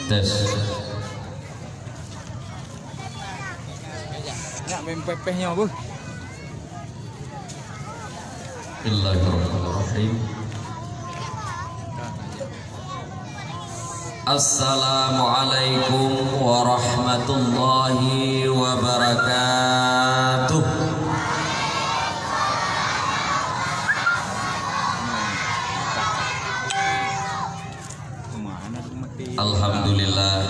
Tes. Ya, pepehnya bu. Bismillahirrahmanirrahim. Assalamualaikum warahmatullahi wabarakatuh. Alhamdulillah.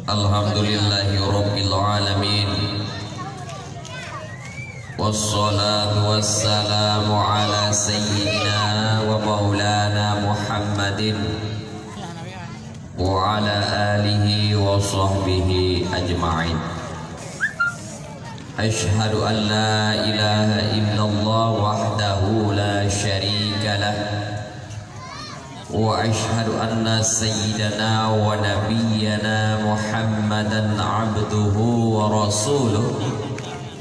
Alhamdulillahi rabbil alamin. Wassalatu wassalamu ala sayyidina wa maulana Muhammadin wa ala alihi wa sahbihi ajma'in. Ashhadu an la ilaha illallah wahdahu la syarika lah wa ashhadu anna sayyidana wa nabiyyana Muhammadan abduhu wa rasuluh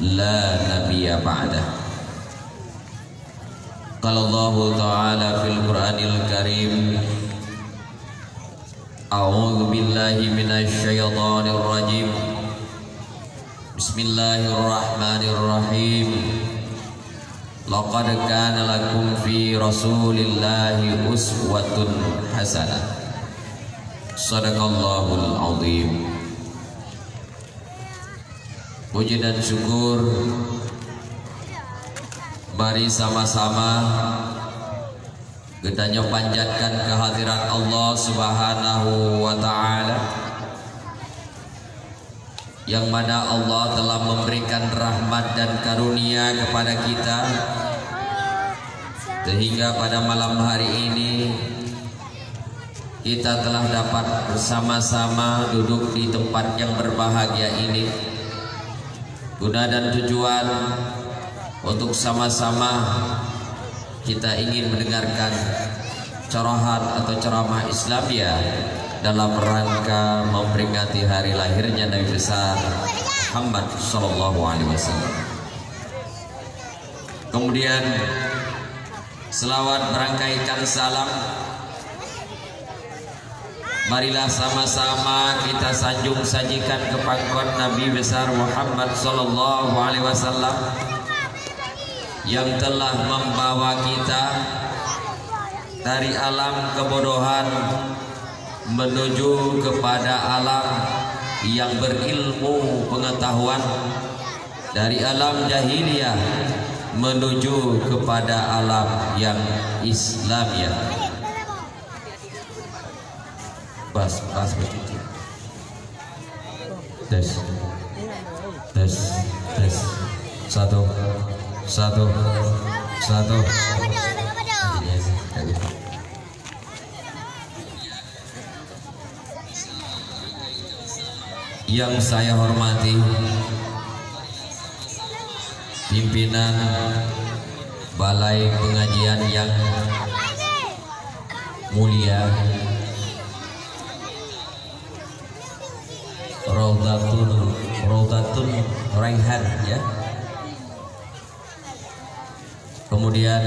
la nabiyya ba'dah. Qala Allah ta'ala fil Qur'anil Karim, a'udzu billahi minasy syaithanir rajim. Bismillahirrahmanirrahim. Laqad kana lakum fi Rasulillahi uswatun hasanah. Shadaqallahul azim. Puji dan syukur mari sama-sama kita panjatkan kehadirat Allah Subhanahu wa ta'ala, yang mana Allah telah memberikan rahmat dan karunia kepada kita sehingga pada malam hari ini kita telah dapat bersama-sama duduk di tempat yang berbahagia ini, guna dan tujuan untuk sama-sama kita ingin mendengarkan curahan atau ceramah Islamiyah dalam rangka memperingati hari lahirnya Nabi besar Muhammad sallallahu alaihi wasallam. Kemudian selawat merangkaikan salam, marilah sama-sama kita sanjung sajikan ke pangkuan Nabi besar Muhammad sallallahu alaihi wasallam yang telah membawa kita dari alam kebodohan menuju kepada alam yang berilmu pengetahuan, dari alam jahiliyah menuju kepada alam yang Islamiyah. Bas begitu. Tes. Satu. Yang saya hormati pimpinan Balai Pengajian yang mulia, Raudatul Raihan ya. Kemudian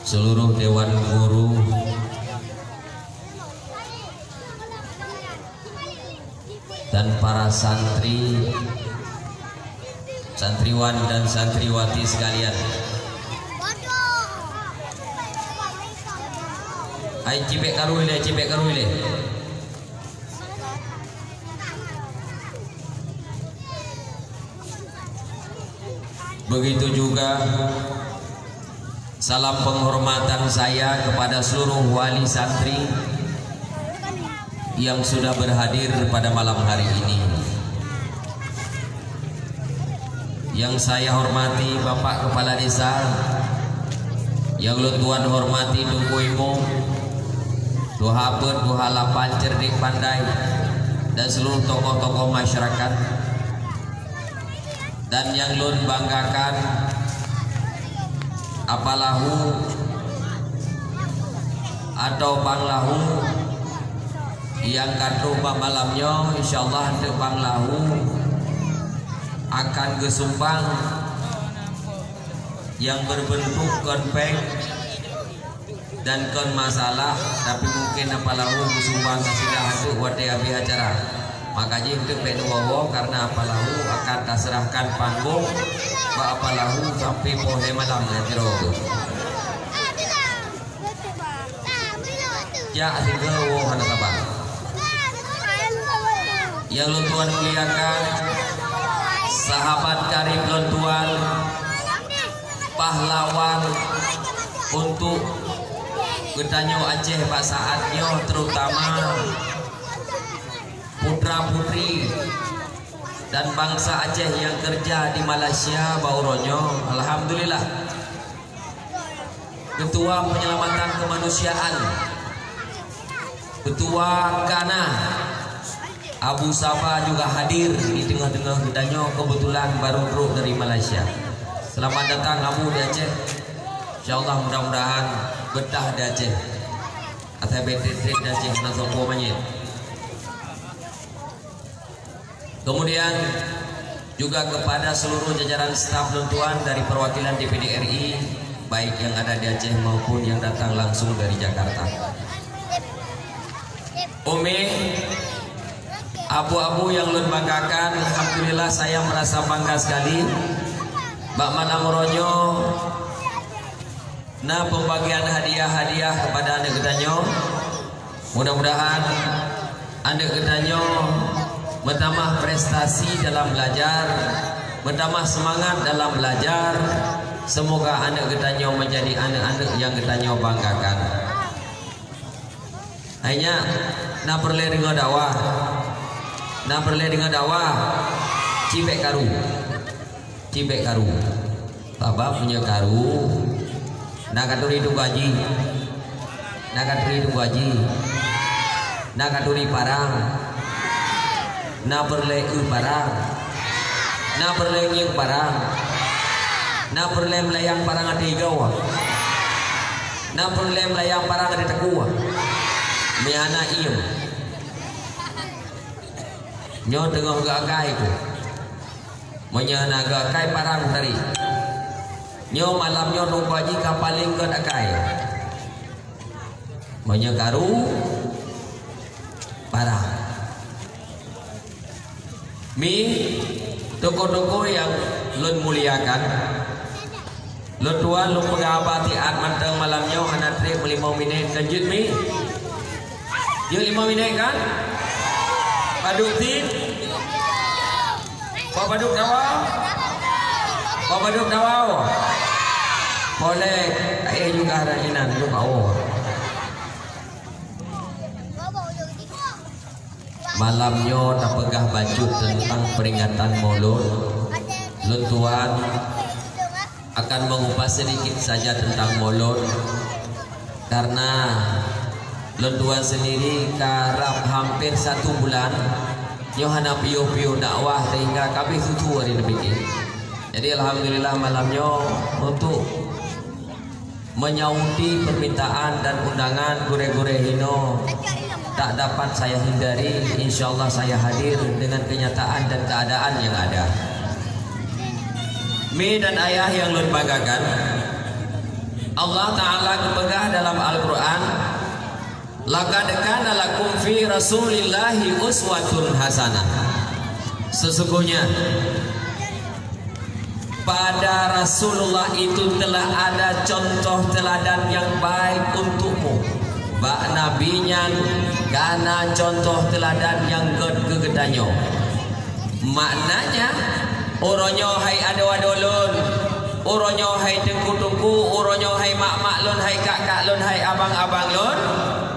seluruh dewan guru, dan para santri, santriwan dan santriwati sekalian. Ai cipek karuile. Begitu juga salam penghormatan saya kepada seluruh wali santri yang sudah berhadir pada malam hari ini. Yang saya hormati Bapak Kepala Desa, yang Tuan hormati Dukuimu, Duhabet, Duhalapan, Cerdik Pandai, dan seluruh tokoh-tokoh masyarakat. Dan yang Lun banggakan apalahu atau panglahu yang kadu malamnya insyaallah teu panglahu akan gesumbang yang berbentuk konpeng dan kon masalah tapi mungkin apalahu sumbang kasidah itu wate abi acara makanya itu penuwawo karena apalahu akan terserahkan panggung apalahu sampai pohon malam netero ya asinga wo hana sabang yang luntuan muliakan sahabat karib luntuan pahlawan untuk Gedanyo Aceh Pak saatnya terutama putra putri dan bangsa Aceh yang kerja di Malaysia bauronyo alhamdulillah ketua penyelamatan kemanusiaan ketua Kana Abu Safa juga hadir di tengah-tengah Gedanyo kebetulan baru dari Malaysia. Selamat datang kamu di Aceh. InsyaAllah mudah-mudahan betah di Aceh. Atau betrik di Aceh nasopo manyet. Kemudian juga kepada seluruh jajaran staf luntuan dari perwakilan DPD RI baik yang ada di Aceh maupun yang datang langsung dari Jakarta. Umi, abu-abu yang lun banggakan, alhamdulillah saya merasa bangga sekali. Mbak Malam Rojo, nah pembagian hadiah-hadiah kepada anak Gedanyo. Mudah-mudahan anak Gedanyo bertambah prestasi dalam belajar, bertambah semangat dalam belajar. Semoga anak Gedanyo menjadi anak-anak yang Gedanyo banggakan. Hanya nak perlu dengan dakwah, nak perlu dengan dakwah. Cibek karu, cibek karu. Bapa punya karu. Nak katuri itu gaji, nak katuri itu gaji, nak katuri parang, nak perlu parang, nak perlu nyeng parang, nak perlu melayang parang ada igawa, nak perlu melayang parang ada tekua. Miana iyo nyo tengah gagai ku menyana gagai parang tadi nyo malam nyo nunggu aji kapaling ke dagai menyekaru parang mi toko-toko yang lun muliakan lun tuan lun pegabati at manteng malamnya anak trik 5 minit lanjut mi. Dia 5 minit kan? Paduk tin? Kau paduk dawau? Kau paduk dawau? Boleh, ayah juga ada inan lu kau. Malamnya tak pegah baju tentang peringatan Maulud. Luntuan akan mengupas sedikit saja tentang Maulud karena Luntuan sendiri karap hampir 1 bulan Yohana piu-piu dakwah sehingga kami susu hari lebih. Jadi alhamdulillah malamnya untuk menyauti permintaan dan undangan gure-gure hino tak dapat saya hindari. InsyaAllah saya hadir dengan kenyataan dan keadaan yang ada. Mi dan ayah yang lun banggakan, Allah Ta'ala kepegah dalam Al-Quran, laqad kana lakum fi rasulillahi uswatun hasanah. Sesungguhnya pada Rasulullah itu telah ada contoh teladan yang baik untukmu. Bak nabinya kana contoh teladan yang gegedanyo. Maknanya oronyo hai ado-adolun, oronyo hai tengku-tengku, oronyo hai mak-mak lun, hai kakak lun, hai abang-abang lun.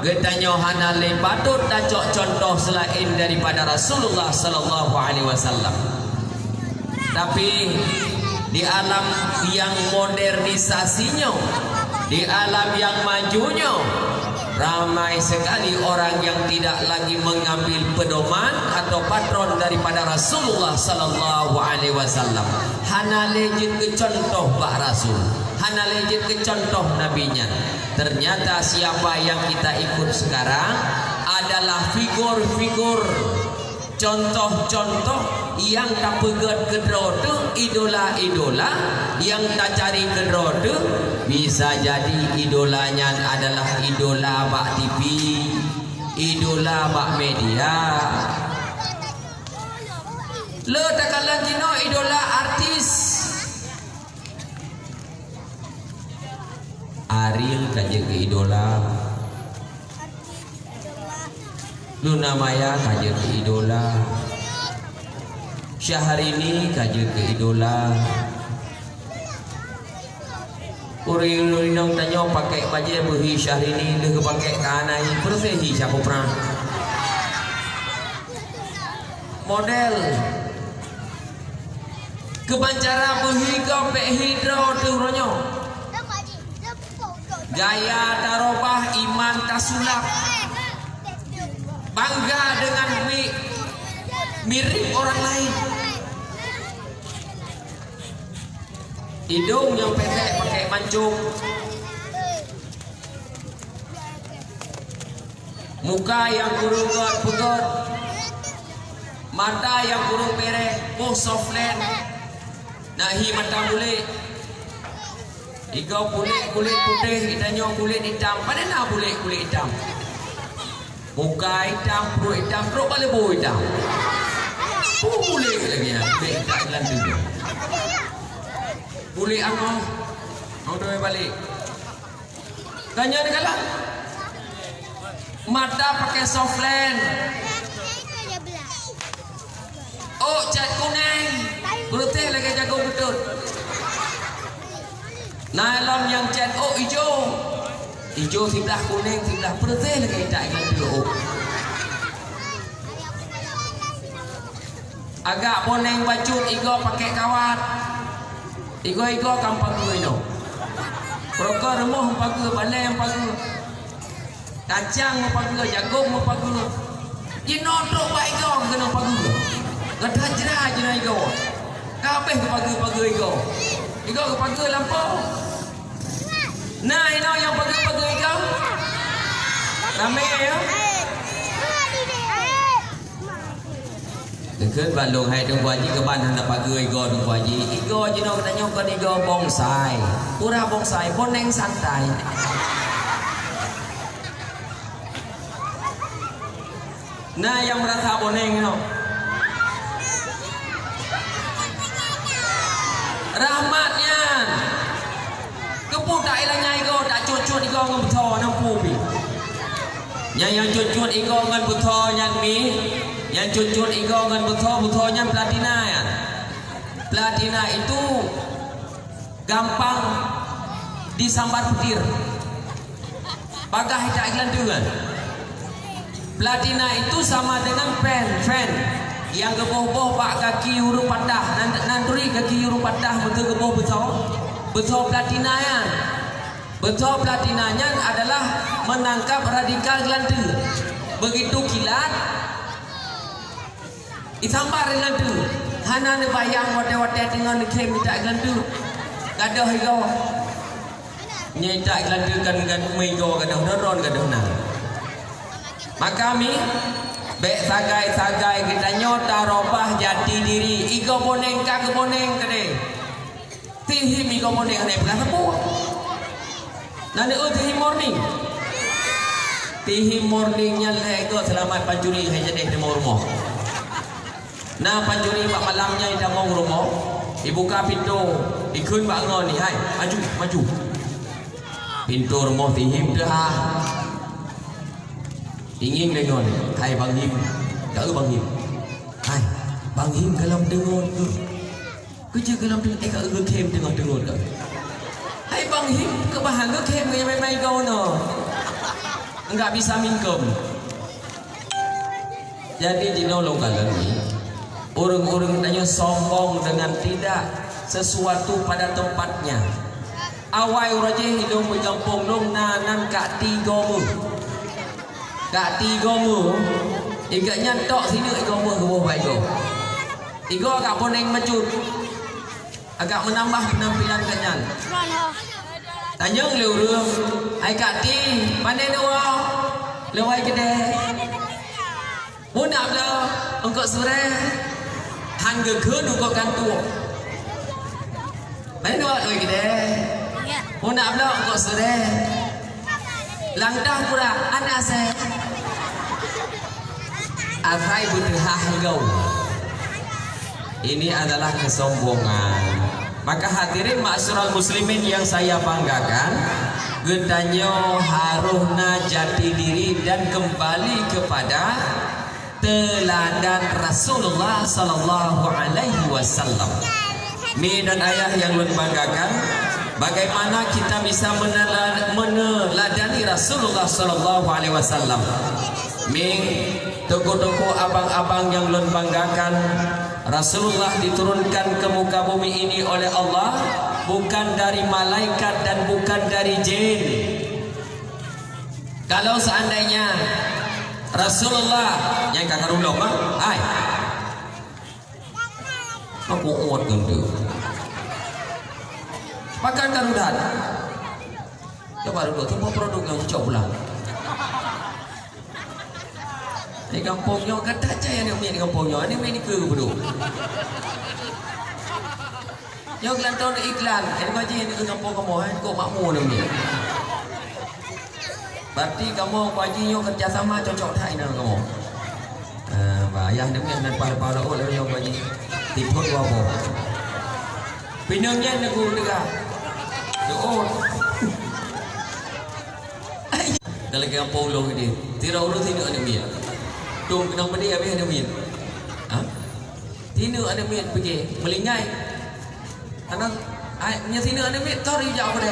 Gedanyo hanale patut dacok contoh selain daripada Rasulullah sallallahu alaihi wasallam. Tapi di alam yang modernisasinya, di alam yang majunya, ramai sekali orang yang tidak lagi mengambil pedoman atau patron daripada Rasulullah sallallahu alaihi wasallam. Hanale jin ke contoh Pak Rasul, hanale jin ke contoh nabinya. Ternyata siapa yang kita ikut sekarang adalah figur-figur contoh-contoh yang tak pegat kedro tu idola-idola yang tak cari kedro tu bisa jadi idolanya adalah idola bak TV, idola bak media. Le takalan jino idola artis. Ariel kaje ke idola, Luna Maya kaje ke idola, Syahrini kaje ke idola. Orang tanya pakai baju berhi Syahrini le ke pakai kanai persehi siapa pernah model kebancara berhi kau pek hidro tu ronyo gaya darobah iman tasulap bangga dengan mirip orang lain, hidung yang pendek pakai mancung, muka yang kurung pegot, mata yang kurung perek, boh softland, nahi mata bulik, ikau kulit putih, itanya kulit hitam, pada nak kulit hitam, muka hitam, perut balik boh hitam, bulik lagi nak, tak lantu. Boleh angah mau doa balik tanya dia kalah mata pakai softland, oh cat kuning putih lagi jago betul, nylon yang cat oh hijau sebelah kuning sebelah putih lagi tak ingat dulu agak boneng bacut igo pakai kawat Igo kampang gue no. Prokor remoh pagu, balai yang pagu, kacang pagu, jagung pagu. Ino truk baik igo kena pagu. Gadah jerah je igo. Kabeh ke pagu igo. Igo ke pagu lampau. Nah ino yang pagu igo. Ramai ya. Dekat balong hai dong waji ke ban hendak pagi igo dong waji igo je no katanya kan igo bonsai pura bonsai boneng santai nah yang merasa boneng no rahmatnya keputak ilangnya igo tak cucut igo ngan betul nampu bi yang cucut igo ngan betul yang mi yang cucut igo ngan betul-betulnya platina ya. Platina itu gampang disambar petir. Bagah tak iklan tu kan. Platina itu sama dengan fan yang geboh-boh pak kaki huruf patah nanturi kaki huruf patah betul geboh betul platina ya. Betul platinanya adalah menangkap radikal glandu. Begitu kilat isambar dengan tu hana ne bayang wate-wate dengan kem tak gandu gadah igo nyai tak gandu kan meigo gadah ron gadah na maka mi bek sagai kita nyota robah jati diri igo boneng ka ke boneng kade tihim igo boneng ne belah sepuh nane tihim morning nya lego selamat panjuri hai jadi di rumah. Nah panjuri pak malamnya ida mau rumah, dibuka pintu, ikun pak ngon ni, hai maju. Pintu rumah tihim dah, ingin dengon, hai bang him, kau bang him, hai bang him kalau dengon tu, kerja kalau dengon, kau kem dengon kau, hai bang him kebahan kau kem yang main kau no, enggak bisa mingkem, jadi jino lokal ni. Orang-orang tanya sombong dengan tidak sesuatu pada tempatnya. Awai uraje hidung berjampung dong nanan kak tigomu. Kak tigomu. Iga nyantok sini igomu ke bawah igo. Igo agak boneng macut. Agak menambah penampilan kenyan. Tanya ngelurung. Hai kak ti, pandai doa. Lewai kedai. Budak belah. engkau sore hangga ke engkau kantu baik dua lagi deh nak belok engkau sore langdah pura anak saya asai butuh hangau ini adalah kesombongan. Maka hadirin ma'asyiral muslimin yang saya banggakan, gedanyo harusna jati diri dan kembali kepada teladan Rasulullah sallallahu alaihi wasallam. Mi dan ayah yang luar banggakan, bagaimana kita bisa meneladani Rasulullah sallallahu alaihi wasallam. Mi toko-toko abang-abang yang luar banggakan, Rasulullah diturunkan ke muka bumi ini oleh Allah bukan dari malaikat dan bukan dari jin. Kalau seandainya Rasulullah yang kakak ulama, hai, aku uat gendut, pakai karudan, coba dulu tunggu produk yang coba. Di kampungnya kata caya ni di kampungnya ni main ke bodoh. Yang kelantan iklan, ini gaji ni ke kampung kamu, kau makmur ni. Berarti kamu gajinya kerjasama cocok tak ini kamu. Ayah ni dan pada oh lalu yang gaji tipu dua boh. Pinangnya aku dengar. Oh. Kalau kampung long ini, tidak urus ini ada dia. Tung kenang benda habis ada min. Ha? Tina ada min pergi melingai. Karena nya tina ada min tor hijau pada.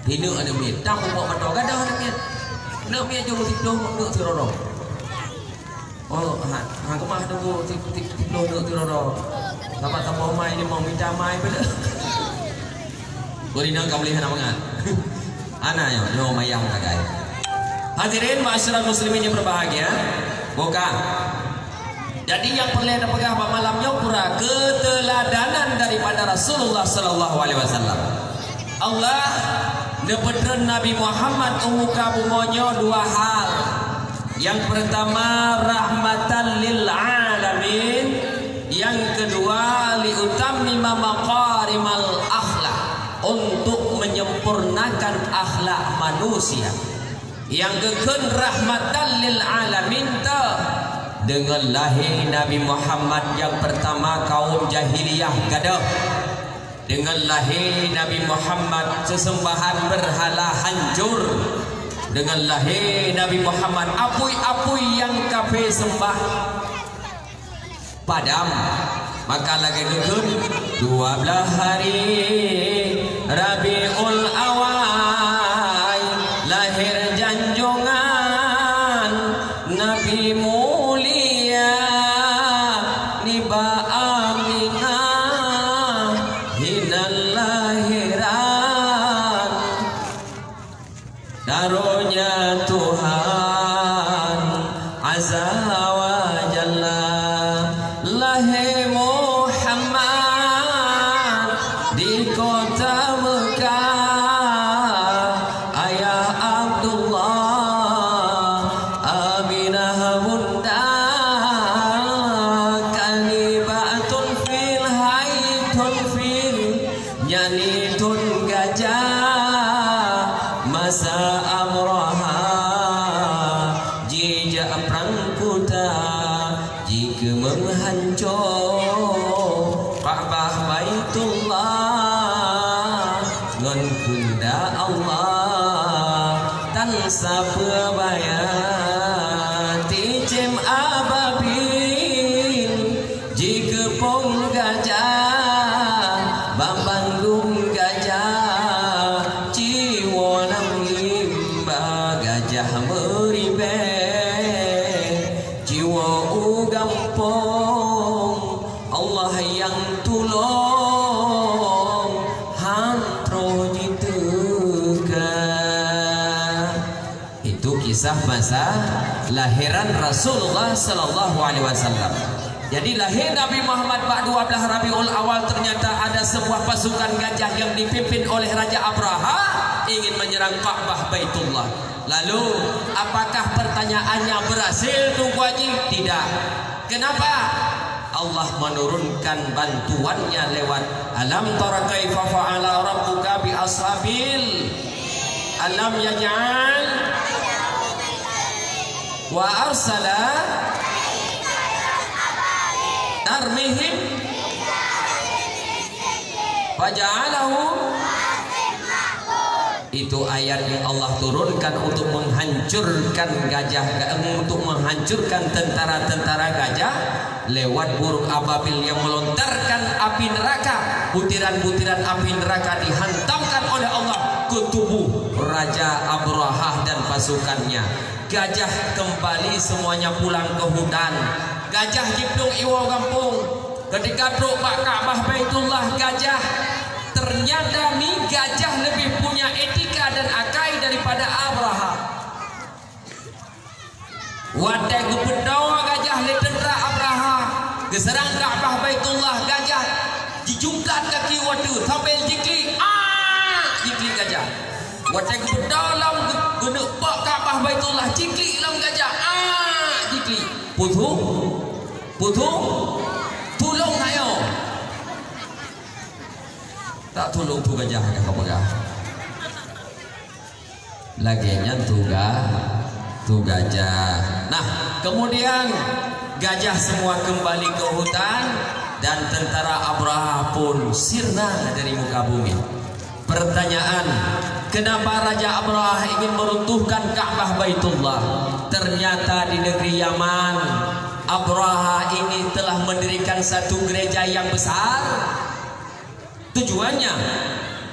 Tina ada min tang buat mata gadah ada min. Nak min jom tiplo nak tiroro. Oh, hang kemah tunggu tiplo nak tiroro. Dapat tambah mai ni mau minta mai pada. Boleh nak kamu lihat nama Ana yo mayang tagai. Hadirin ma'asyiral muslimin yang berbahagia, bukan. Jadi yang perlu ada pegang malamnya pura keteladanan daripada Rasulullah sallallahu alaihi wasallam. Allah nepetren Nabi Muhammad umuka bumonyo dua hal. Yang pertama rahmatan lil alamin, yang kedua liutammima maqarimal akhlak, untuk menyempurnakan akhlak manusia. Yang kekun rahmatan lil alamin dengan lahir Nabi Muhammad yang pertama kaum jahiliyah gadah, dengan lahir Nabi Muhammad sesembahan berhala hancur, dengan lahir Nabi Muhammad apui-apui yang kafir sembah padam. Maka lagi kekun 12 hari Rabiul Awal lahir janjungan Nabi mulia Niba Aminah hinal lahiran darunya Tuhan Azza wa Jalla lahir Muhammad di kota Mekah. Masa amroha jejak prangkuta jika menghancur Ka'bah Baitullah ngon kunda Allah tan sapa bayati cem ababil jika pong gajah bambanggung gajah meribe jiwa ugampong Allah yang tulung hantro jituka. Itu kisah masa lahiran Rasulullah sallallahu alaihi wasallam. Jadi lahir Nabi Muhammad pada 12 Rabiul Awal ternyata ada sebuah pasukan gajah yang dipimpin oleh Raja Abraha ingin menyerang Ka'bah Baitullah. Lalu apakah pertanyaannya berhasil Tunku Haji? Tidak. Kenapa? Allah menurunkan bantuannya lewat alam tara kaifa fa'ala rabbuka bi ashabil alam yaj'al wa arsala tarmihim faja'alahu. Itu ayat yang Allah turunkan untuk menghancurkan gajah, untuk menghancurkan tentara-tentara gajah lewat burung ababil yang melontarkan api neraka. Butiran-butiran api neraka dihantamkan oleh Allah ke tubuh Raja Abrahah dan pasukannya. Gajah kembali semuanya pulang ke hutan. Gajah jiplung iwa kampung. Ketika truk Pak Ka'bah Baitullah gajah, ternyata mi gajah lebih punya etika dan akai daripada Abraha. Wadai kepedawa gajah le tentera Abraha, geserang Ka'bah Baitullah gajah dijungkat kaki wadu sambil jikli, jikli gajah. Wadai kepedawa lam genek Pak Ka'bah Baitullah jikli lam gajah, jikli. Putu, tolong ayo. Tak tolong tu gajah kakak pegah. Laginya tu gajah. Nah, kemudian gajah semua kembali ke hutan dan tentara Abraha pun sirna dari muka bumi. Pertanyaan, kenapa Raja Abraha ingin meruntuhkan Ka'bah Baitullah? Ternyata di negeri Yaman, Abraha ini telah mendirikan satu gereja yang besar. Tujuannya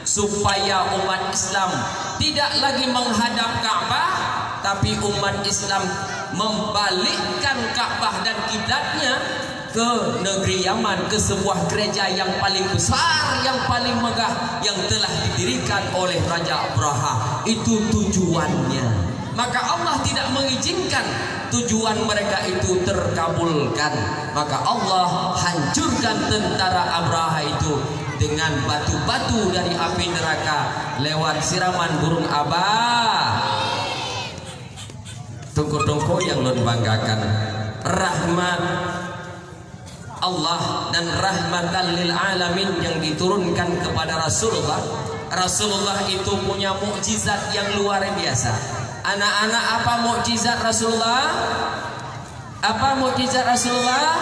supaya umat Islam tidak lagi menghadap Ka'bah, tapi umat Islam membalikkan Ka'bah dan kiblatnya ke negeri Yaman, ke sebuah gereja yang paling besar, yang paling megah, yang telah didirikan oleh Raja Abraha. Itu tujuannya. Maka Allah tidak mengizinkan tujuan mereka itu terkabulkan. Maka Allah hancurkan tentara Abraha itu dengan batu-batu dari api neraka lewat siraman burung abah. Tungku-tungku yang nun banggakan, rahmat Allah dan rahmatan lil alamin yang diturunkan kepada Rasulullah. Rasulullah itu punya mukjizat yang luar biasa. Anak-anak, apa mukjizat Rasulullah? Apa mukjizat Rasulullah?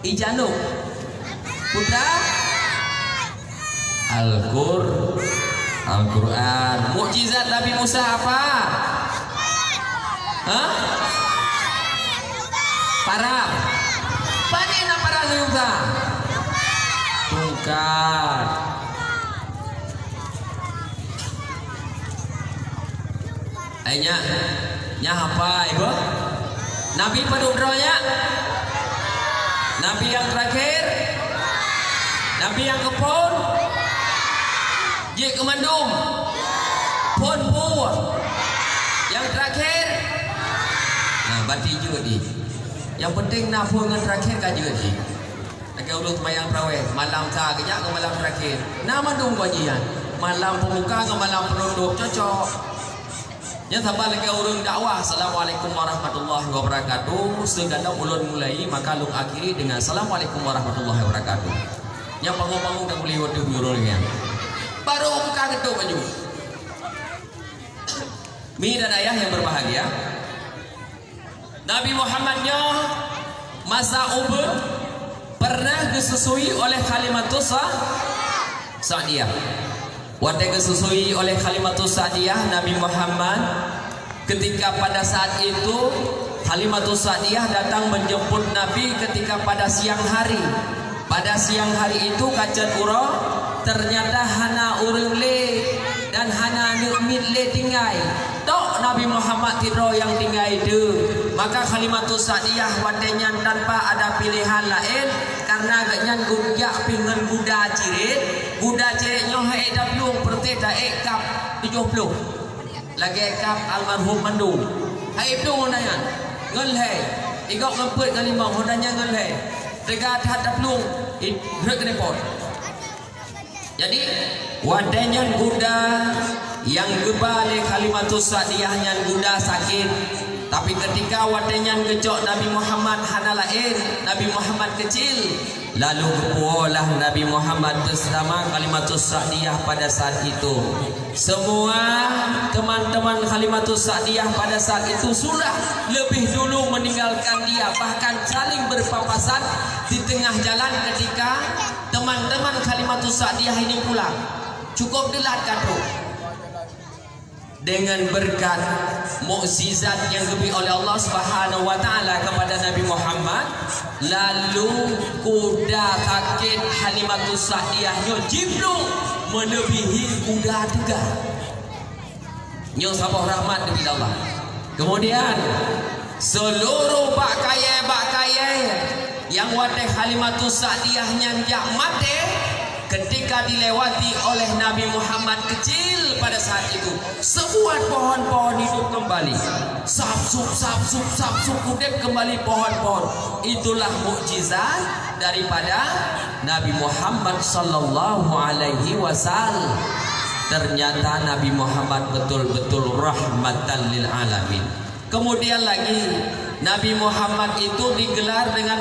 Ijanuk putra Al-Quran. Mukjizat Nabi Musa apa? Parang. Panina parang juga. Tungkat. Nya apa ibu? Nabi pedudronya? Nabi yang terakhir? Nabi yang kepon? Ye kemandung? Pon buah? Yang terakhir? Nah, bati juga di. Yang penting nafsu dengan terakhir kan juga di. Lagi ulun semayang terawih malam sah kejap ke malam terakhir. Nama dong bajian. Malam pemuka ke malam penutup cocok. Yang sabar lagi urung dakwah. Assalamualaikum warahmatullahi wabarakatuh. Segala ulun mulai maka lung akhiri dengan Assalamualaikum warahmatullahi wabarakatuh. Yang bangun-bangun tak boleh waduh urungnya. Baru buka ketuk baju. Mi dan ayah yang berbahagia, Nabi Muhammadnya masa Uhud pernah disusui oleh kalimatus Sa'diyah. Wadai kesusui oleh kalimatus Sa'diyah Nabi Muhammad. Ketika pada saat itu kalimatus Sa'diyah datang menjemput Nabi ketika pada siang hari. Pada siang hari itu kacat uro ternyata hana urung le dan hana nukmin le tinggai. Tok Nabi Muhammad tidro yang tinggai itu. Maka kalimatus Sa'diyah wadainya tanpa ada pilihan lain karena agaknya gujak pingan Buddha cirit. Buddha ciritnya hai daplung perteta kap 70. Lagi kap almarhum mandung. Hai itu nanya. Ngel hai. Igok ngempet kalimang hodanya ngel hai. Tega hadap lung rek repot. Jadi wadenyan kuda yang gebalik kalimatus sa'diyahnya kuda sakit. Tapi ketika wadenyan gejok Nabi Muhammad hana lain, Nabi Muhammad kecil. Lalu kepuolah Nabi Muhammad bersama kalimatus sa'diyah pada saat itu. Semua teman-teman kalimatus sa'diyah pada saat itu sudah lebih dulu meninggalkan dia, bahkan saling berpapasan di tengah jalan ketika teman-teman kalimatus sa'diyah ini pulang. Cukup delat kado dengan berkat mukjizat yang diberi oleh Allah Subhanahu wa taala kepada Nabi Muhammad, lalu kuda sakit Halimatus Sa'diyahnya jibrung melebihi kuda juga. Nyo sabah rahmat dari Allah. Kemudian seluruh bakaya yang wadah Halimatus Sa'diyahnya jak mati ketika dilewati oleh Nabi Muhammad kecil pada saat itu, sebuah pohon-pohon hidup kembali. Sapsup hidup kembali pohon-pohon. Itulah mukjizat daripada Nabi Muhammad sallallahu alaihi wasallam. Ternyata Nabi Muhammad betul-betul rahmatan lil alamin. Kemudian lagi Nabi Muhammad itu digelar dengan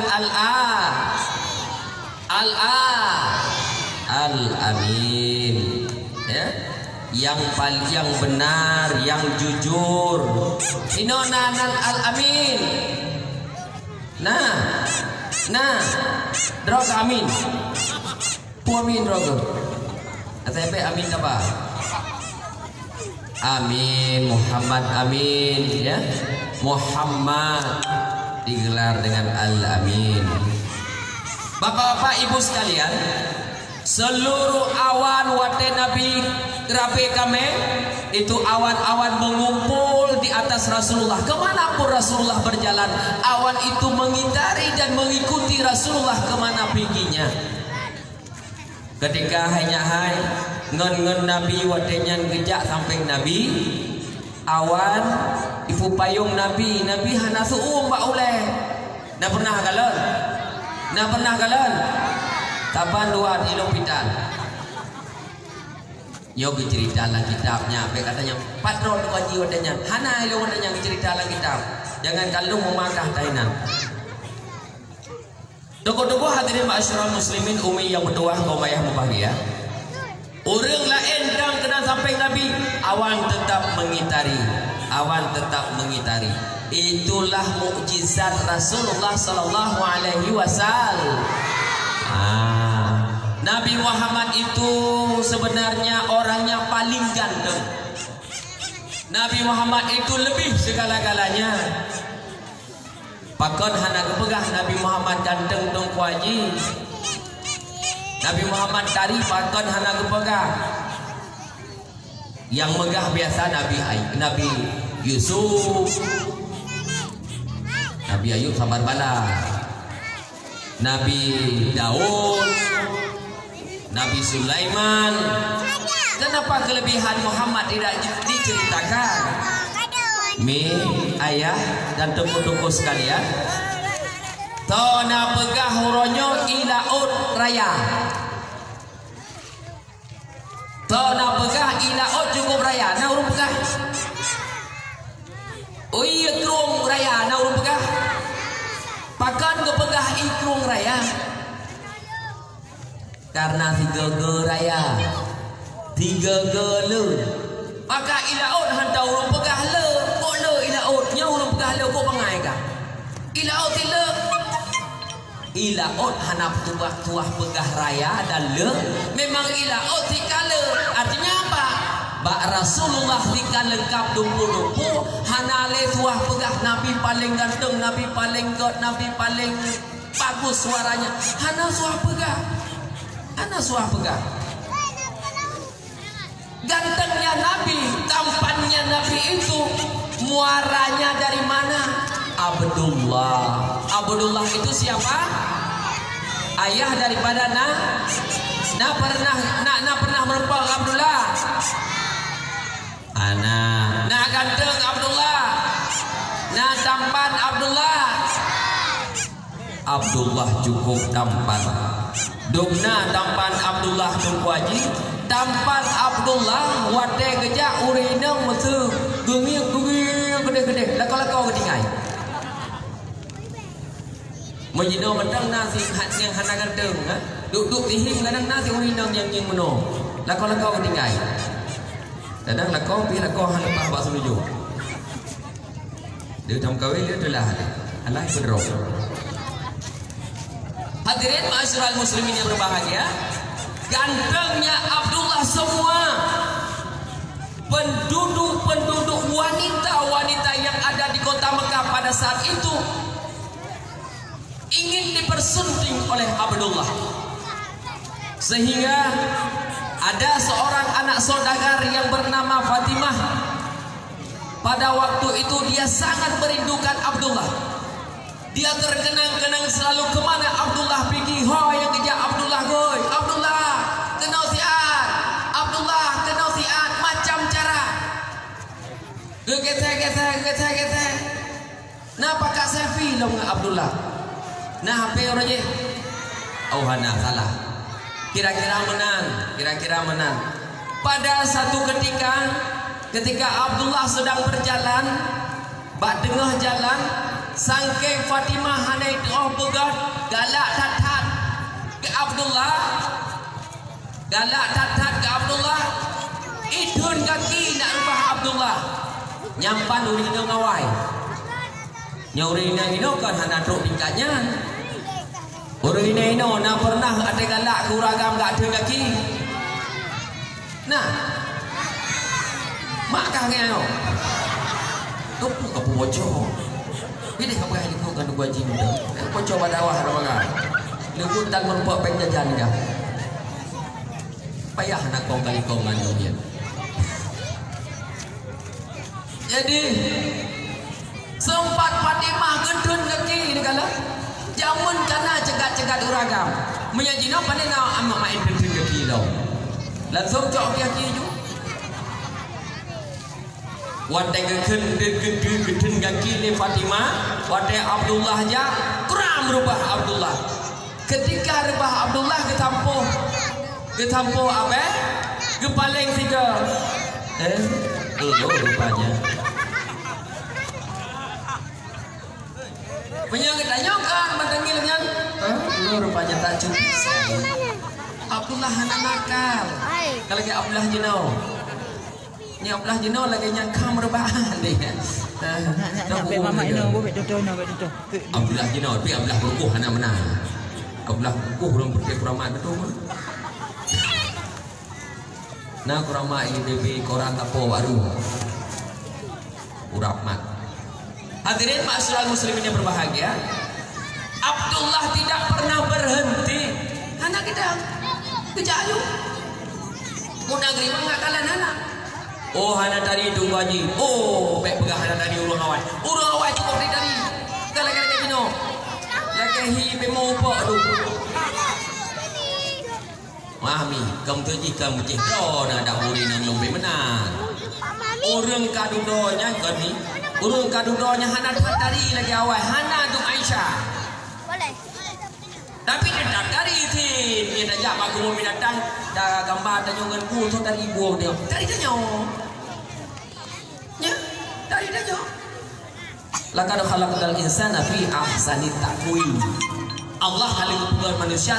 Al-Amin, ya, yang benar, yang jujur. Inonan Al-Amin. Nah, droga amin. Puamin droga. ATP amin apa? Amin, Muhammad amin, ya. Muhammad digelar dengan Al-Amin. Bapak-bapak, ibu sekalian, seluruh awan wate Nabi rabe kami itu awan-awan mengumpul di atas Rasulullah. Kemanapun Rasulullah berjalan, awan itu mengitari dan mengikuti Rasulullah kemana perginya. Ketika hai ngon Nabi watenya gejak samping Nabi, awan ibu payung Nabi hana suum mbak uleh. Nah pernah galon tapan luar ilmu pitan. Yo cerita lah kitabnya, apa katanya patron wajib wadanya hana ilmu wadanya cerita lah kitab. Jangan kalau memakah tainan. Doko-doko hadirin ma'asyiral muslimin umi yang berdoa qomaya mubahagia. Orang lain dan kena sampai Nabi, awan tetap mengitari. Itulah mukjizat Rasulullah sallallahu alaihi wasallam. Nabi Muhammad itu sebenarnya orangnya paling ganteng. Nabi Muhammad itu lebih segala-galanya. Pakon hana kepegah Nabi Muhammad ganteng dong kuaji. Nabi Muhammad tari pakon hana kepegah. Yang megah biasa Nabi Yusuf, Nabi Ayub sabar bala, Nabi Daud, Nabi Sulaiman. Kenapa kelebihan Muhammad tidak diceritakan? Mi, ayah dan tepuk-tepuk sekalian, tona pegah huronyo ilaut raya. Tona pegah ilaut cukup raya. Nah urung pegah. Oh iya krung raya. Nah urung pegah. Pakan ke pegah ikrung raya. Karena 3 raya, 3 le. Maka ilaut hantar urung pegah le. Kok le ilaut nya urung pegah le kok pangai kah? Ilaut le. Ilaut hanap tuah pegah raya dan le. Memang ilaut tikale. Artinya apa? Bak Rasulullah tika lengkap dumpu-dumpu. Hanale tuah pegah Nabi paling ganteng, Nabi paling god, Nabi paling bagus suaranya. Hana suah pegah. Gantengnya Nabi, tampannya Nabi itu muaranya dari mana? Abdullah itu siapa? Ayah daripada pernah merempang Abdullah. Anak ganteng Abdullah. Tampan Abdullah cukup tampan. Dumna tampan Abdullah tunggu haji tampan Abdullah wate gejak urinang mesu gengir gede-gede lakau-lakau ketinggai menjino mentang nasi yang hana ganteng duduk tihim kadang nasi urinang yang meno lakau-lakau ketinggai kadang lakau pi lakau hana lepas seluju dia tam kawin dia telah alai berok. Hadirin ma'asyiral muslimin yang berbahagia, gantengnya Abdullah semua penduduk wanita-wanita yang ada di kota Mekah pada saat itu ingin dipersunting oleh Abdullah, sehingga ada seorang anak saudagar yang bernama Fatimah. Pada waktu itu dia sangat merindukan Abdullah. Dia terkenang-kenang selalu kemana Abdullah pergi. Ho yang kejar Abdullah goy. Abdullah kena siat. Abdullah kena siat macam cara. Gete. Nah pakai selfie lo dengan Abdullah. Nah HP orang je. Oh hana salah. Kira-kira menang. Pada satu ketika Abdullah sedang berjalan, bak tengah jalan sangking Fatimah hanai doh begat galak tatat ke Abdullah idun kaki nak rubah Abdullah nyampan urina ngawai nyaurina ino kan hana truk tingkatnya urina ino nak pernah ada galak ke uragam gak ada kaki nah mak kah ngeno tu apa bocor. Ini apa yang dilakukan dua jin itu? Kau coba dakwah orang. Lekut dan merupakan penjajan dia. Payah nak kau kali kau nganu dia. Jadi sempat Fatimah gendun kaki ni kala. Jamun kana cegat-cegat uragam. Menyajina pandai nak amak main gendun kaki tau. Langsung cok kaki ju. Wadai gedun kaki ni Fatimah, wadai Abdullah ja kurang merubah Abdullah. Ketika rubah Abdullah ketampuh apa? Kepaling tiga. Rupanya. Penyakit tanyakan mendengar dengan rupanya tak cukup. Abdullah anak nakal. Kalau ke Abdullah jenau. Ni Abdullah jenau lagi nyangka merubahan dia. Nak mama ino buat tutu. Abdullah jenau tapi Abdullah berkuh anak menang. Abdullah berkuh belum pergi kuramat betul. Nah kuramat ini DB koran tapo baru. Uramat. Hadirin ma'asyiral muslimin yang berbahagia. Abdullah tidak pernah berhenti. Anak kita kejayu. Mau negeri mengakalan anak. Oh hana tadi tunggu haji. Oh baik pegah hana tadi urang awal. Urang awal cukup di tadi. Kala-kala bino. Lagi hi bemo upok tu. Mami, kamu tu jika mesti kau nak ada uri nang lombe menang. Urang kadudonya kan ni. Urang kadudonya hana tadi lagi awal. Hana tu Aisyah. Boleh. Tapi dia tak dari ti. Dia dah jak aku mau datang dah gambar tanjongan ku tu dari ibu dia. Dari tanyo. Ya, dari tanyo. Laqad khalaqal insana fi ahsani taqwim. Allah halicipkan manusia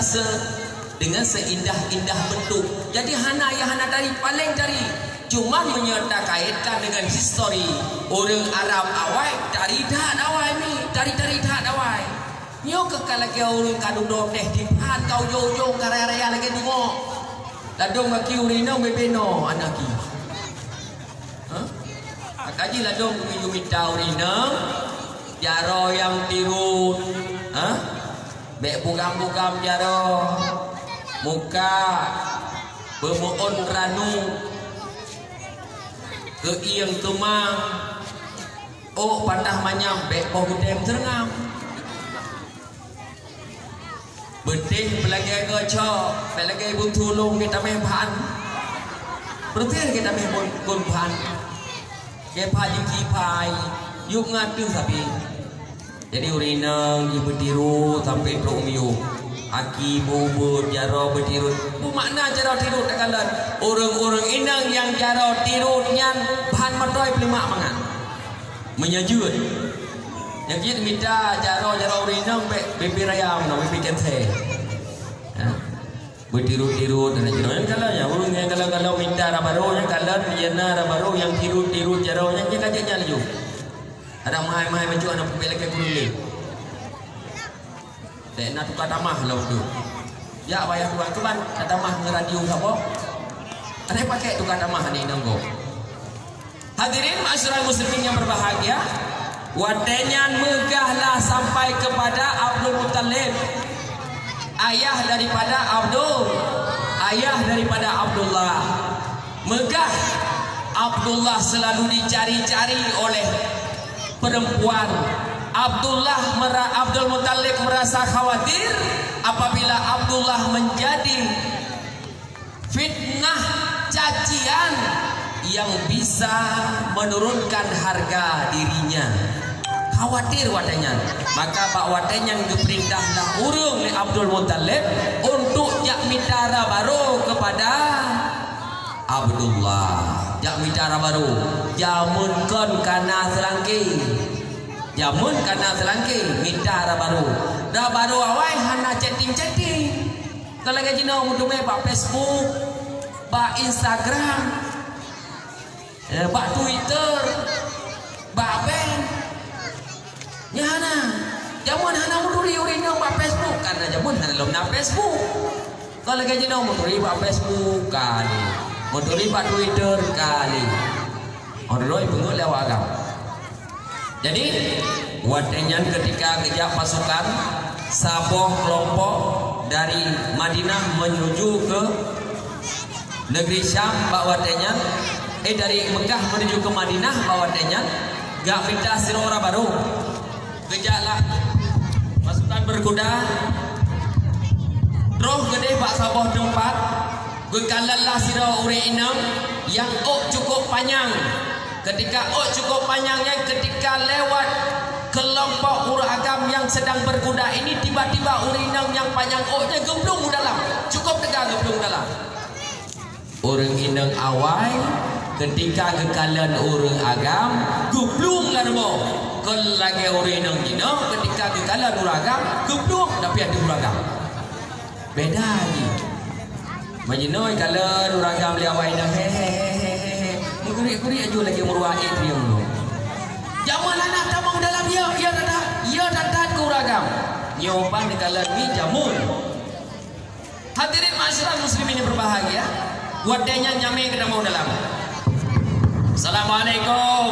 dengan seindah-indah bentuk. Jadi hana dari paling dari cuma menyerta kaitkan dengan histori orang Arab awal dari dah awal ni, dari dah awal. Nyo kekal lagi orang kadudok deh di pan kau jong karya-raya lagi tengok. Ladong kaki urino bebeno anaki. Kaji ladong minta urino jaro yang tirut. Bek bugam-bugam jaro. Muka bemoon ranu. Keiang kemang. Oh patah manyam bek poh gedem terngam. Betih pelagi gocok, pelagi bun tulung kita mehpan. Berarti kita mehpun gunpan. Kepa jikipai, yuk ngadu tapi. Jadi urinang ibu tiru sampai truk miu. Aki bubur jaro bertirut. Bu makna jaro tirut kakalan. Orang-orang inang yang jaro tirut nyan bahan matoi pelimak mangan. Menyajut. Yang kita minta jaro inang bebi rayam no bebi kente. Bertirut-tirut dan jaro kalau ya urang yang kalau minta rabaro yang kalan yana rabaro yang tirut-tirut jaro yang kajanya laju. Ada mahai-mahai baju anak pembela ke kulit. Tak nak tukar tamah lah tu. Ya bayar tuan keban tamah ngeradio apa? Ada pakai tukar tamah ni nanggo. Hadirin masyarakat muslimin yang berbahagia, watenyan megahlah sampai kepada Abdul Muttalib, ayah daripada Abdullah. Megah Abdullah selalu dicari-cari oleh perempuan. Abdul Muttalib merasa khawatir apabila Abdullah menjadi fitnah cacian yang bisa menurunkan harga dirinya. Khawatir wadanya. Maka Pak wadanya diperintahlah urung oleh Abdul Muttalib untuk jak mitara baru kepada Abdullah. Jak mitara baru. Jamunkan kana selangki. Jamun kana selangki mitara baru. Dah baru awai hana chatting. Kalau gaji nak mudume pak Facebook, pak Instagram, pak Twitter, pak Ben. Nyana. Jamun hana muduri urino pak Facebook karena jamun hana lom na Facebook. Kalau gaji nak muduri pak Facebook kali. Muduri pak Twitter kali. Oroi bengok lewat agam. Jadi watenyan ketika kejap pasukan saboh kelompok dari Madinah menuju ke negeri Syam Pak watenyan dari Mekah menuju ke Madinah Pak watenyan gak minta sirora baru kejaklah pasukan berkuda roh gede Pak saboh tempat gekalallah sirah uri inam yang cukup panjang. Ketika cukup panjangnya, ketika lewat kelompok uragam yang sedang berkuda ini, tiba-tiba urinang yang panjang nya gemblung dalam, cukup tegak gemblung dalam. Orang inang awai ketika kekalan orang agam gemblung larmo. Kalau lagi orang inang jino ketika kekalan uragam gemblung tapi ada uragam. Beda lagi. Majinoi kalau uragam liawai nang hehehe. Kuri aja lagi meruai dia dulu. Jaman anak tamang dalam ia datang ke uragam. Nyoban di kalan ni jamun. Hadirin masyarakat muslimin yang berbahagia, wadanya nyame ke dalam dalam. Assalamualaikum.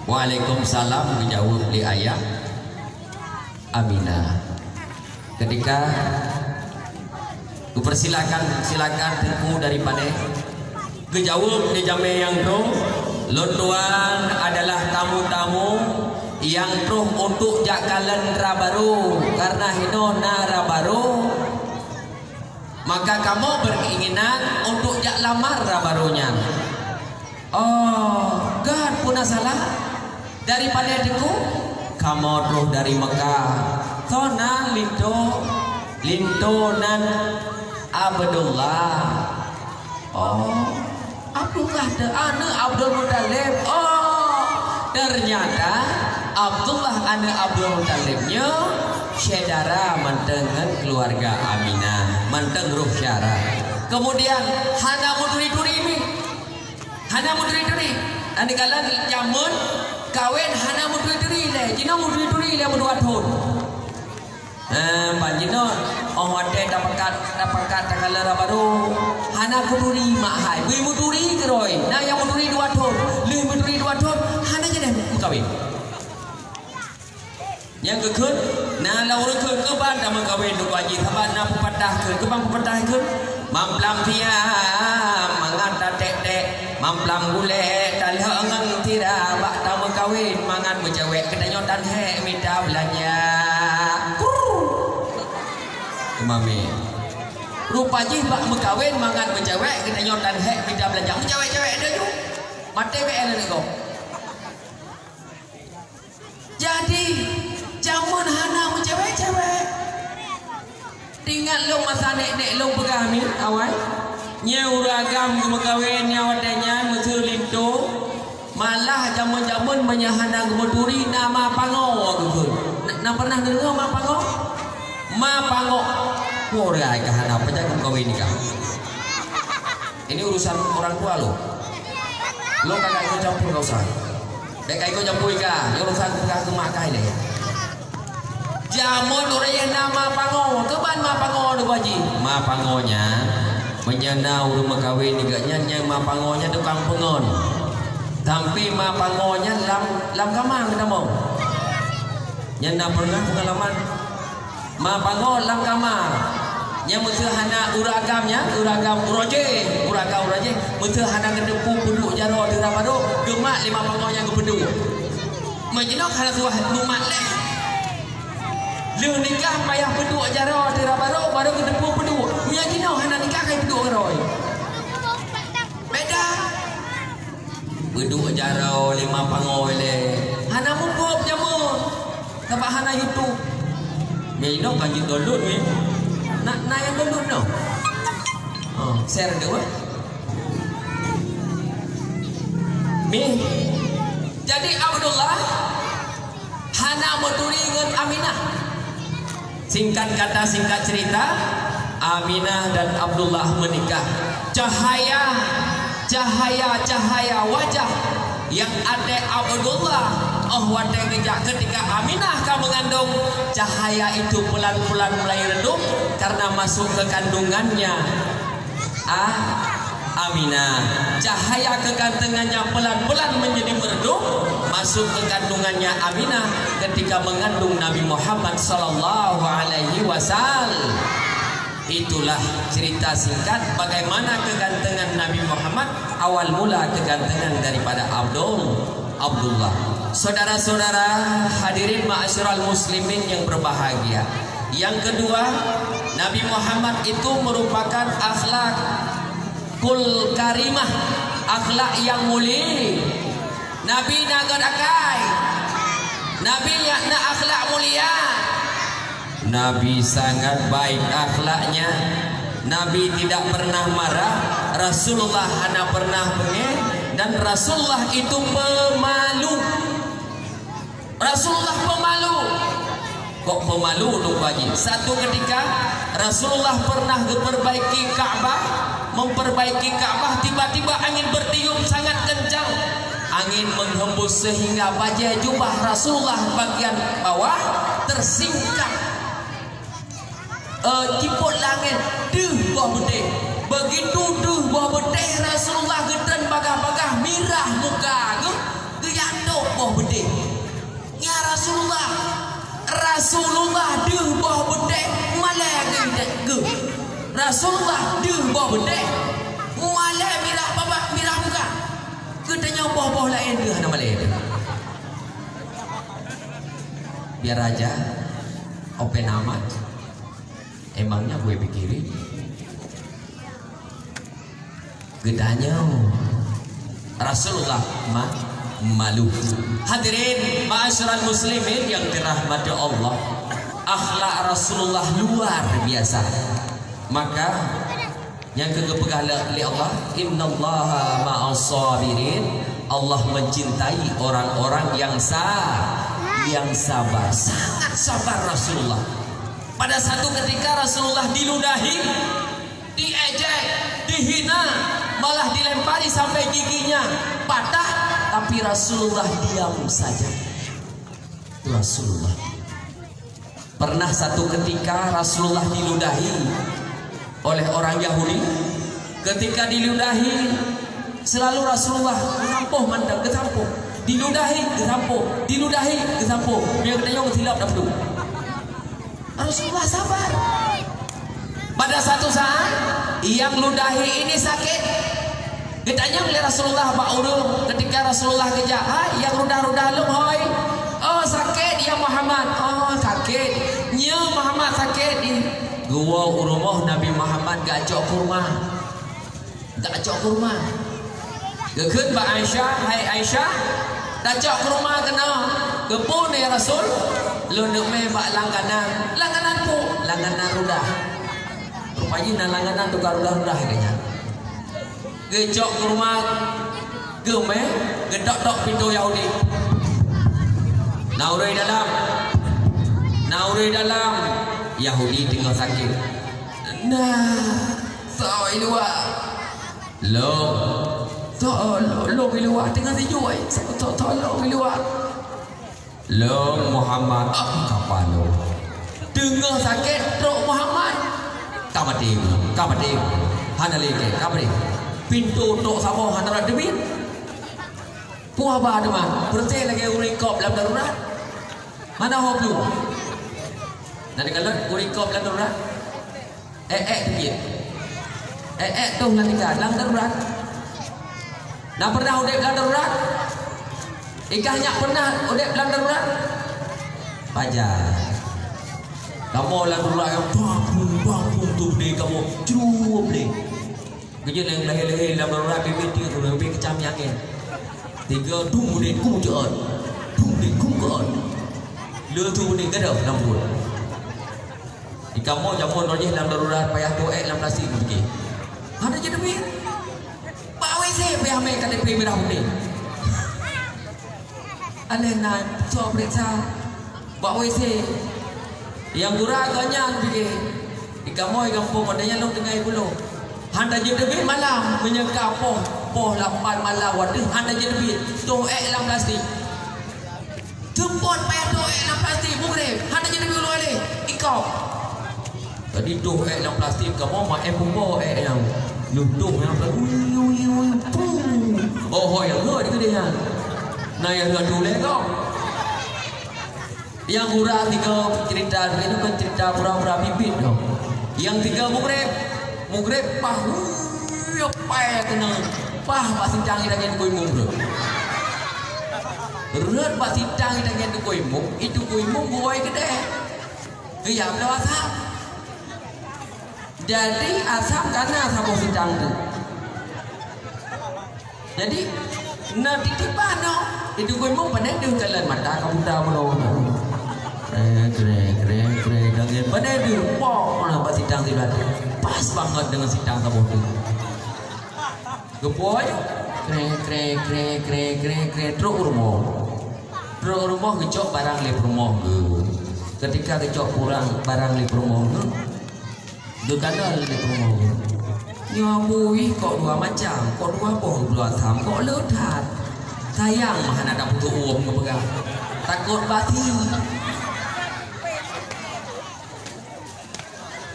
Waalaikumsalam dijawab di ayah Aminah. Ketika silakan tengku daripada kejauh di jame yang roh lontuan adalah tamu-tamu yang roh untuk jakalan rabaru karena hino narabaru maka kamu berkeinginan untuk jak lamar rabarunya. Oh God puna salah daripada diku kamu roh dari Mekah tona lintonan Abdullah. Oh Abdullah anak Abdul Muttalib. Oh ternyata Abdullah anak Abdul Muttalibnya saudara mantengan keluarga Aminah, manteng ruh syara. Kemudian hana muduri-duri ini, hana muduri-duri. Nanti kalian jamun kawin hana muduri-duri le, jina muduri-duri le berdua tahun. Panjino orang ada dapat kalau baru hana kuduri mahai bui muduri keroi nah yang muduri 2 tahun lu muduri 2 tahun hana je deh kawin yang kekun nah la orang ke ban dah kawin tu haji saban nak pepadah ke bang pepadah ke mamplam pia mangan ta tek mamplam gule talha ngang tira bak ta kawin mangan bercewek kena nyotan he minta belanja mami rupaji bak mekawin mangan bercewek kita nyotan hek minta belanja cewek-cewek ada tu mati BL ni kau. Jadi jamun hana cewek-cewek Ingat lo masa nek lo pegami awal. Nyau ragam kemekawin yang adanya mesir lintu. Malah jamun-jamun menyahana gemuduri nama pango gitu. Nak pernah dengar ma pango? Ma pango. Korea kahana apa jaga kawin ni kah? Ini urusan orang tua lo. Lo kagak ikut campur kau usah. Dek ikut campur kah? Urusan kagak kemakai deh. Jamun orang yang nama pango, keban ma pango tu baji. Ma pangonya menyenau rumah kawin ni gaknya yang ma pangonya tukang pengon. Tapi ma pangonya lam kamang kita mau. Yang nak pernah pengalaman ma pango lam kamang. Yang mesti hana uragamnya, uragam uraje. Mesti hana kedepu penduk jaro di rapado, gemak lima pangonya ke penduk. Majinok hana tuah lumat leh. Lu nikah payah penduk jaro di rapado baru kedepu penduk. Punya jinok hana nikah kai penduk roy. Beda. Penduk jaro lima pango le. Hana mungkop jamu. Sebab hana YouTube. Majinok kan jik download ni. Nak yang download no. Share dua. Mi. Jadi Abdullah hana moturi dengan Aminah. Singkat kata singkat cerita, Aminah dan Abdullah menikah. Cahaya wajah yang ada Abdullah wajah kejak ketika Aminah kau mengandung, cahaya itu pelan-pelan mulai redup karena masuk ke kandungannya Aminah. Cahaya kegantengannya pelan-pelan menjadi meredup masuk ke kandungannya Aminah ketika mengandung Nabi Muhammad sallallahu alaihi wasallam. Itulah cerita singkat bagaimana kegantengan Nabi Muhammad, awal mula kegantengan daripada Abdullah. Saudara-saudara hadirin ma'asyiral muslimin yang berbahagia. Yang kedua, Nabi Muhammad itu merupakan akhlak kul karimah, akhlak yang mulia. Nabi naga akai. Nabi yakna akhlak mulia. Nabi sangat baik akhlaknya. Nabi tidak pernah marah. Rasulullah hanya pernah bengek. Dan Rasulullah itu pemalu. Rasulullah pemalu. Kok pemalu lupaji? Satu ketika Rasulullah pernah memperbaiki Ka'bah, tiba-tiba angin bertiup sangat kencang. Angin menghembus sehingga baju jubah Rasulullah bagian bawah tersingkap. Ciput langit deh buah bedeh. Begitu deh buah bedeh Rasulullah gedan bagah-bagah mirah muka ke jatuh buah bedeh. Ya Rasulullah deh buah bedeh malah ke Rasulullah deh buah bedeh malah mirah muka. Gedanya buah-buah lain dia hana malah dia. Biar aja open amat. Emangnya gue pikirin gedanya Rasulullah malu. Hadirin ma'asyiral muslimin yang dirahmati Allah, akhlak Rasulullah luar biasa. Maka yang kegepegang oleh Allah, innallaha ma'as sabirin. Allah mencintai orang-orang yang sabar. Sangat sabar Rasulullah. Pada satu ketika Rasulullah diludahi, diejek, dihina, malah dilempari sampai giginya patah, tapi Rasulullah diam saja. Rasulullah. Pernah satu ketika Rasulullah diludahi oleh orang Yahudi. Ketika diludahi, selalu Rasulullah gerampuh mandang, gerampuh. Diludahi, gerampuh. Diludahi, gerampuh. Biar kita yang silap dapur. Rasulullah sabar. Pada satu saat yang ludahi ini sakit. Ditanya oleh Rasulullah Pak Urul. Ketika Rasulullah kejak, yang rudah-rudah lu hoi. Oh sakit ya Muhammad. Oh sakit. Nya Muhammad sakit ni. Gua rumah Nabi Muhammad gak cok kurma. Gekut Mbak Aisyah, hai Aisyah, dah cok kurma kena. Gepun ya Rasul. Lu nak main bak langganan pu, langganan rudah. pagi nalangan tukar udah kayaknya. Gecok ke rumah geme, gedok-dok pintu Yahudi. Nauroi dalam. Yahudi tinggal sakit. Nah, sao ilua. Lo ilua tengah tidur. Tolong ilua. Lo Muhammad kapan lo? Dengar sakit Rok Muhammad. Kamati. Hanalike, kamati. Pintu tok sama hanara debit. Puah ba teman. Berarti lagi urikop dalam darurat. Mana hop lu? Nanti kalau urikop dalam darurat. Dikit. Tu nanti dalam darurat. Nak pernah udep dalam darurat? Ikahnya pernah udep dalam darurat? Pajar. Kamu dalam darurat yang bangun tu deh kamu curup deh. Kerja yang lahir dalam darurat bibit dia tu lebih kecam yakin. 3 tung deh kum jeon. Tung deh kum jeon. Le tu deh gadah dalam darurat. Kamu jamun rojih dalam darurat payah doek dalam plastik begini. Ada je duit. Pak WC payah main KTP merah putih. Alena coba periksa. Pak WC yang gurah ganyan begini. Kamu kampung adanya long tengah ibu. Handa je duit malam menyangka poh 8 malam waduh handa je duit. Doek dalam plastik. Jemput payah doek dalam plastik mugrib. Handa je duit luar ni. Ikau tadi doh dalam plastik kamu mak pumpo yang luduh yang oh yang lu itu dia nah yang lu kau yang murah 3 cerita itu kan cerita pura-pura bibit dong yang 3 mugrib pah payah kena pah pak sintang dengan kuimung bro berat pak sintang dengan kuimung itu kuimung buai gede iya berapa asam jadi asam karena asam sidang tu jadi nak titipan no itu kuimung pandai dia jalan mata kamu dah belum keren dengan pandai dia pok nak pas sidang tu pas banget dengan sidang kamu tu gepoy keren truk rumah kecok barang lep rumah ketika kecok kurang barang lep rumah tu kadal di rumah nyambui kok 2 macam kok 2 boh 2 asam kok ledat sayang mana ada putu uang kepegang takut basi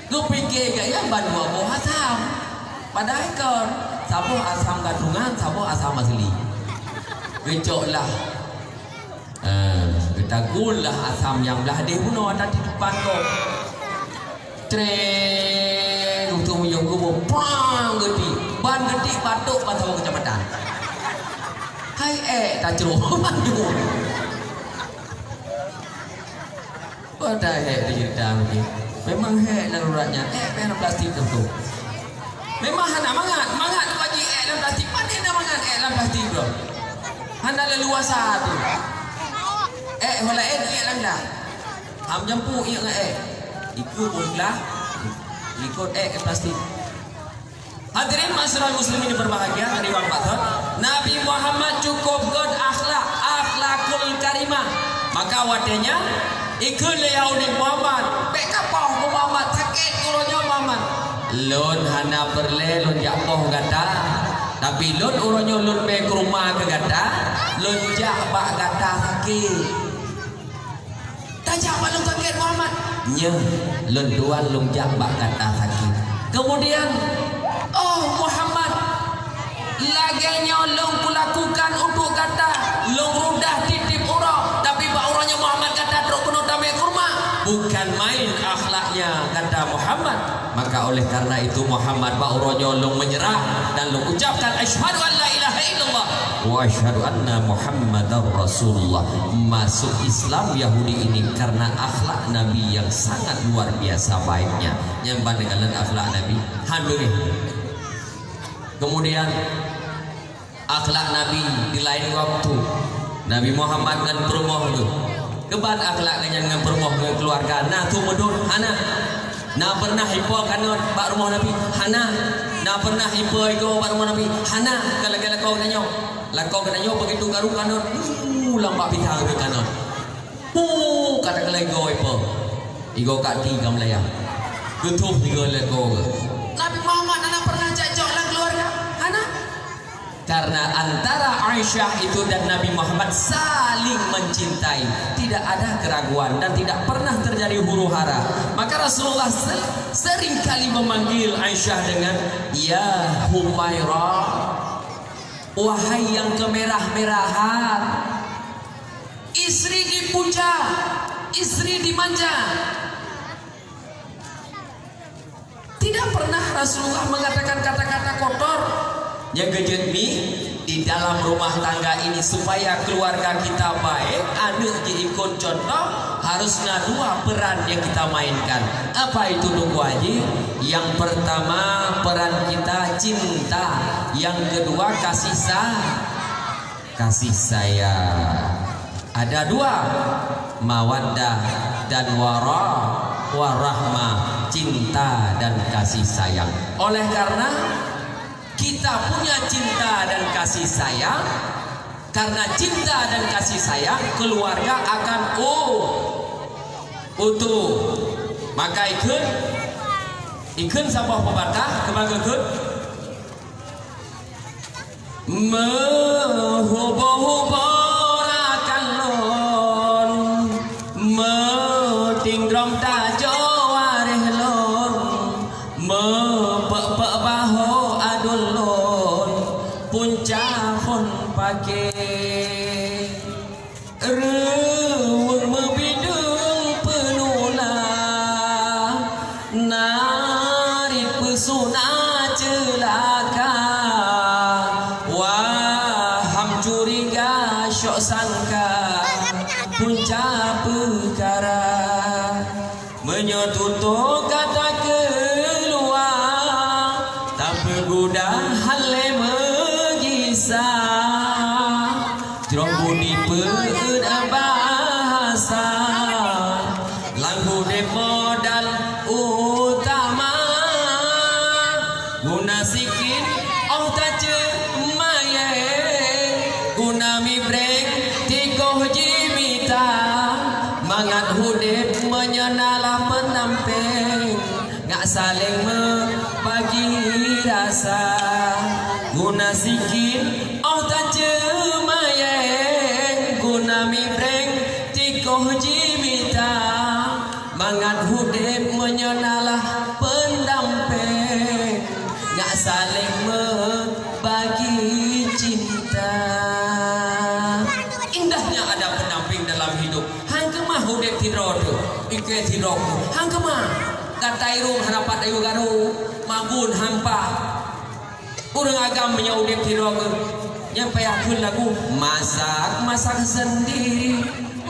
gue pikir gaya ban 2 boh asam padahal kan sabuh asam gadungan sabuh asam asli gecok lah kita gul lah asam yang belah dia pun ada di depan kok tren untuk menyungguh bang gede ban gede batuk pasal kecamatan hai tak ceroh bantu pada di cerita ni memang daruratnya pen plastik tu memang hana mangat bagi dalam plastik pandai dah mangat dalam plastik bro hana leluasa tu hola dalam dah ham jampu ia ikut bolehlah ikut plastik. Hadirin masyarakat muslimin berbahagia dari Bang Patut, Nabi Muhammad cukup god akhlakul karimah. Maka wadenya ikut Yahudi Muhammad bekapah Muhammad sakit uronya Muhammad lun hana perle lun japoh gata tapi lun uronya lun be ke rumah ke gata lun jabak gata sakit tajak balung sakit Muhammad nya lun duan lung jambak kata sakit kemudian Muhammad laganya lung kulakukan untuk kata lung rudah titip urang tapi pak urangnya Muhammad kata truk penuh damai kurma bukan main akhlaknya kata Muhammad maka oleh karena itu Muhammad pak urangnya lung menyerah dan lung ucapkan asyhadu an la ilaha illallah wa asyhadu anna Muhammadar Rasulullah masuk Islam Yahudi ini karena akhlak Nabi yang sangat luar biasa baiknya yang dengan akhlak Nabi hamil kemudian akhlak Nabi di lain waktu Nabi Muhammad dengan perumoh itu keban akhlaknya dengan perumoh dengan keluarga nah tu medun anak Na pernah hipo kanut bak rumah Nabi hana. Na pernah hipo iko bak rumah Nabi hana. Kalau kau nanyo. Lakau kananyo begitu garu kanut. Lampak pitang ke kanut. Kata kalau iko. Iko kat tiga Melaya. Getup tiga leko. Nabi Muhammad anak pernah cocok lah keluarga. Hana. Karena antara Aisyah itu dan Nabi Muhammad saling mencintai, tidak ada keraguan dan tidak pernah terjadi huru-hara. Maka Rasulullah sering kali memanggil Aisyah dengan ya Humairah, wahai yang kemerah-merahan. Istri dipuja, istri dimanja. Tidak pernah Rasulullah mengatakan kata-kata kotor. Yang gejek mi di dalam rumah tangga ini supaya keluarga kita baik, anak diikut contoh, harusnya dua peran yang kita mainkan. Apa itu Nunggu Haji? Yang pertama peran kita cinta, yang kedua kasih sayang. Ada dua, mawaddah dan warahmah, cinta dan kasih sayang. Oleh karena kita punya cinta dan kasih sayang, karena cinta dan kasih sayang keluarga akan utuh. Maka ikut sabah pepatah kebaga ikut mehubo-huborakan lon metingdrom tajo wareh lon mepek-pek baho adulun puncakon pake rewur mebidung penula nari pesona celaka waham curiga syok sangka puncak perkara menyotuto kata keluar tak pergudah hale megisah jerobuni bahasa langgu de modal utama guna sikin oh tace maye guna mi breng tikoh jimita mangat hudip menyenalah penamping ngak saling membagi rasa guna sikin oh tace maye guna mi breng tikoh jimita mangat hudip menyenalah pendamping ngak saling membagi cinta. Indahnya ada pendamping dalam hidup. Hang kemah hudip tidro tu ike tidro hang kemah katai rum harapat ayu garu magun hampa urang agam nya hudip tidro nyampe akun lagu masak sendiri,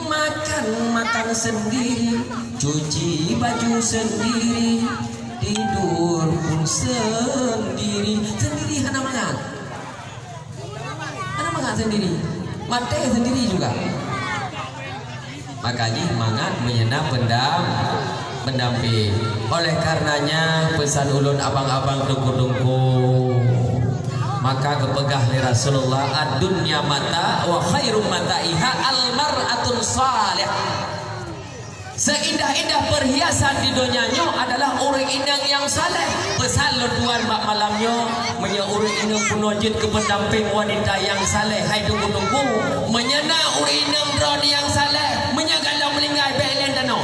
makan sendiri, cuci baju sendiri, tidur pun sendiri hana mangat sendiri, mati sendiri juga. Makanya mangat menyenang pendamping. Oleh karenanya pesan ulun abang-abang dengku-dengku, maka kepegah li Rasulullah ad-dunya mata wa khairum mataiha al-mar'atun salih. Seindah-indah perhiasan di dunianya adalah orang inang yang saleh. Pesan tuan mak malamnya menya orang inang punojit ke pendamping wanita yang saleh. Hai tunggu-tunggu menyena orang inang drone yang saleh menyagalau melinggai belen danau.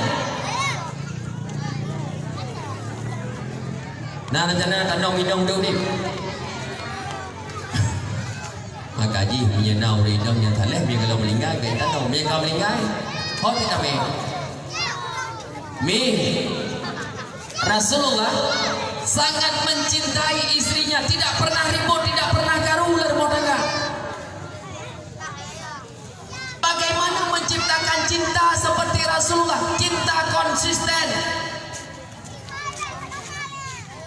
Nah rencana tanong hidung tu ni. Maka ji menyena orang inang yang saleh menyagalau melinggai ke tanong menyagalau melinggai. Hot kita me. Rasulullah sangat mencintai istrinya, tidak pernah ribut, tidak pernah garu dalam rumah tangga. Bagaimana menciptakan cinta seperti Rasulullah? Cinta konsisten,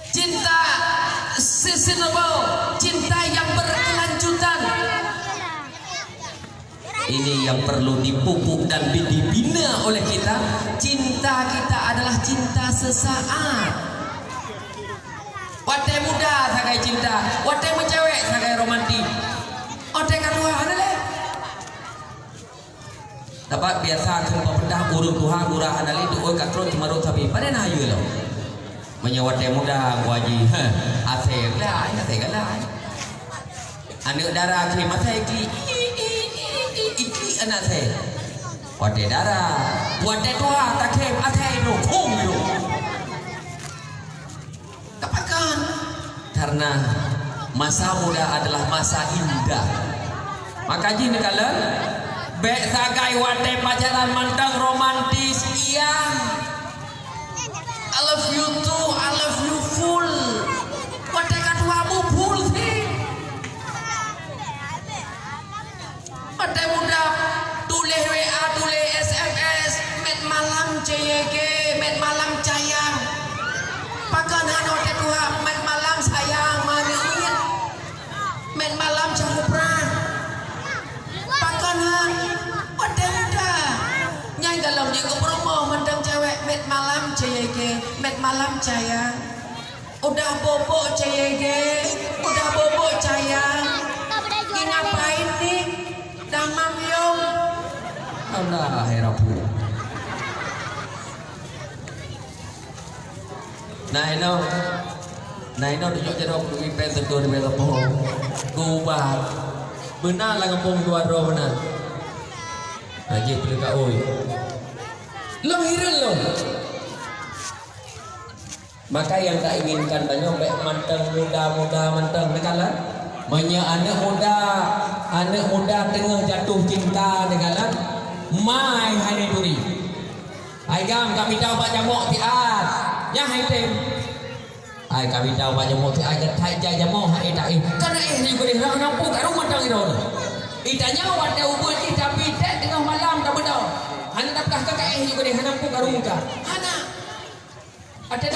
cinta sustainable, cinta yang berkelanjutan. Ini yang perlu dipupuk dan dibina oleh kita. Cinta kita adalah cinta sesaat. Watai muda sakai cinta, watai mencewek sakai romantik. Watai kadua adalah. Dapat biasa kumpa pendah urung Tuhan urah anali tu oi katron cimarut sapi. Pada na ayu lo. Menyawat muda waji. Asal lah, asal lah. Anak darah kli masai kli. Iki anak saya. Wadah darah, wadah tua tak kem atai no kum no. Kapakan? Karena masa muda adalah masa indah. Maka jin kala bek sagai wadah pacaran mandang romantis iya. I love you too, I love you full. Wadah kaduamu full sih. Wadah muda tulis WA, tulis SMS, met malam CYG, met malam cayang. Pakan hano kedua, met malam sayang maniin, met malam cahupran. Pakan han, wadah muda. Nyai dalam dia kepromo mandang cewek, met malam CYG, met malam cayang. Udah bobo CYG, udah bobo cayang. Ini ngapain nih? Damam yong. Allah herapu. Naino tunjuk jerok duwi pen tentu di bawah pohon. Gubah. Benar lah ngepung dua roh benar. Haji pergi kat oi. Long hiran long. Maka yang tak inginkan banyak baik manteng muda manteng dekalah. Banyak anak muda tengah jatuh cinta dengan mai hari duri. Hai gam kami tahu pak jamok tiat. Ya hai tem. Hai kami tahu pak jamok tiat thai jai jamok hai tak. Kana ni boleh nak nampu kat rumah tang iro. Itanya wate ubun kita pitet tengah malam tak bedo. Hana dapkah kakak ni boleh nampu kat rumah. Hana. Ada